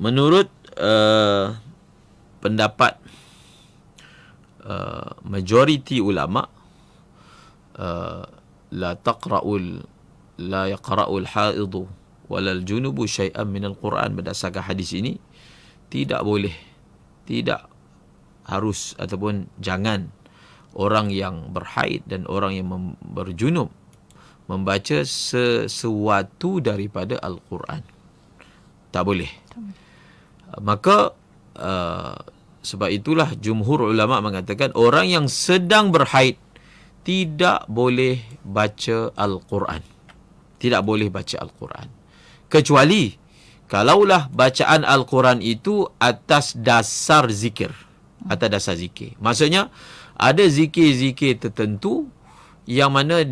menurut pendapat majoriti ulama, la yaqra'ul haidu walal junubu syai'an minal Quran, berdasarkan hadis ini tidak boleh, tidak harus ataupun jangan orang yang berhaid dan orang yang berjunub membaca sesuatu daripada Al-Quran. Tak boleh. Maka sebab itulah jumhur ulama mengatakan orang yang sedang berhaid tidak boleh baca Al-Quran. Tidak boleh baca Al-Quran. Kecuali kalaulah bacaan Al-Quran itu atas dasar zikir. Atas dasar zikir. Maksudnya ada zikir-zikir tertentu yang mana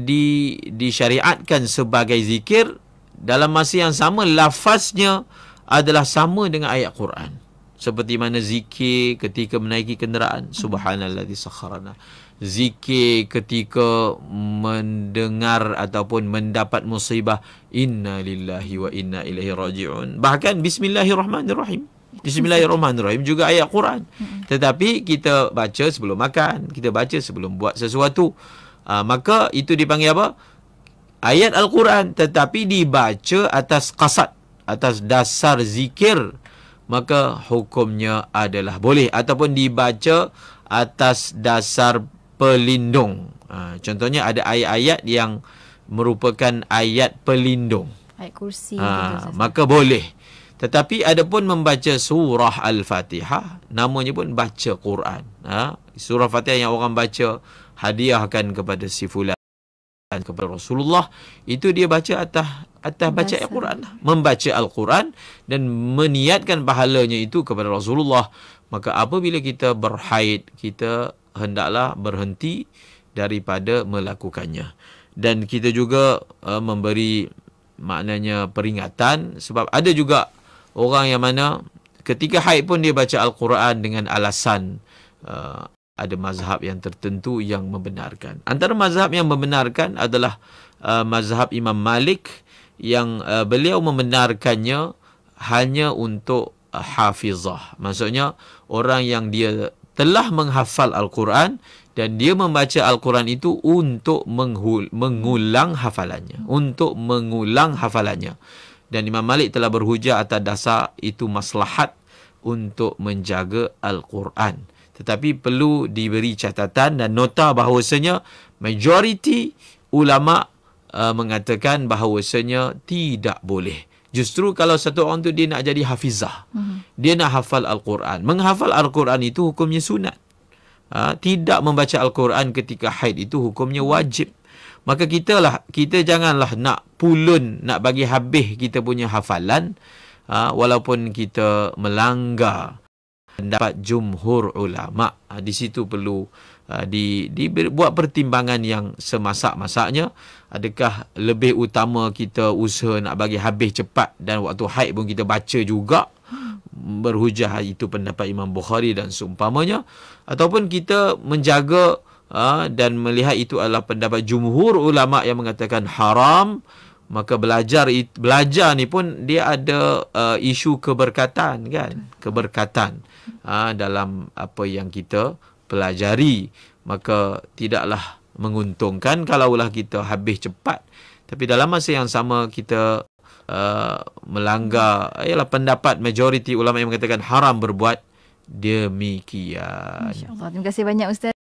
disyariatkan sebagai zikir, dalam masa yang sama lafaznya adalah sama dengan ayat Quran. Seperti mana zikir ketika menaiki kenderaan, subhanalladzi sakharana. Zikir ketika mendengar ataupun mendapat musibah, inna lillahi wa inna ilaihi raji'un. Bahkan bismillahirrahmanirrahim. Bismillahirrahmanirrahim juga ayat Quran. Tetapi kita baca sebelum makan, kita baca sebelum buat sesuatu. Maka itu dipanggil apa? Ayat Al-Quran, tetapi dibaca atas qasad, atas dasar zikir, maka hukumnya adalah boleh. Ataupun dibaca atas dasar pelindung. Contohnya ada ayat-ayat yang merupakan ayat pelindung. Ayat kursi. Maka boleh. Tetapi ada pun membaca surah Al-Fatihah, namanya pun baca Quran. Surah Fatihah yang orang baca, hadiahkan kepada si fulan, kepada Rasulullah, itu dia baca atas baca Al-Quran, membaca Al-Quran dan meniatkan pahalanya itu kepada Rasulullah. Maka apabila kita berhaid, kita hendaklah berhenti daripada melakukannya. Dan kita juga memberi maknanya peringatan, sebab ada juga orang yang mana ketika haid pun dia baca Al-Quran dengan alasan ada mazhab yang tertentu yang membenarkan. Antara mazhab yang membenarkan adalah mazhab Imam Malik, yang beliau membenarkannya hanya untuk hafizah. Maksudnya orang yang dia telah menghafal Al-Quran dan dia membaca Al-Quran itu untuk mengulang hafalannya. Untuk mengulang hafalannya. Dan Imam Malik telah berhujah atas dasar itu maslahat untuk menjaga Al-Quran. Tetapi perlu diberi catatan dan nota bahawasanya majoriti ulama mengatakan bahawasanya tidak boleh. Justru kalau satu orang tu dia nak jadi hafizah, dia nak hafal Al-Quran. Menghafal Al-Quran itu hukumnya sunat. Tidak membaca Al-Quran ketika haid itu hukumnya wajib. Maka kita janganlah nak pulun, nak bagi habis kita punya hafalan, walaupun kita melanggar pendapat jumhur ulama. Di situ perlu dibuat pertimbangan yang semasak-masaknya. Adakah lebih utama kita usaha nak bagi habis cepat dan waktu haid pun kita baca juga, berhujah itu pendapat Imam Bukhari dan seumpamanya, ataupun kita menjaga dan melihat itu adalah pendapat jumhur ulama yang mengatakan haram. Maka belajar ni pun dia ada isu keberkatan, kan? Keberkatan dalam apa yang kita pelajari. Maka tidaklah menguntungkan kalaulah kita habis cepat, tapi dalam masa yang sama kita melanggar ialah pendapat majoriti ulama yang mengatakan haram berbuat demikian. Masya-Allah. Terima kasih banyak Ustaz.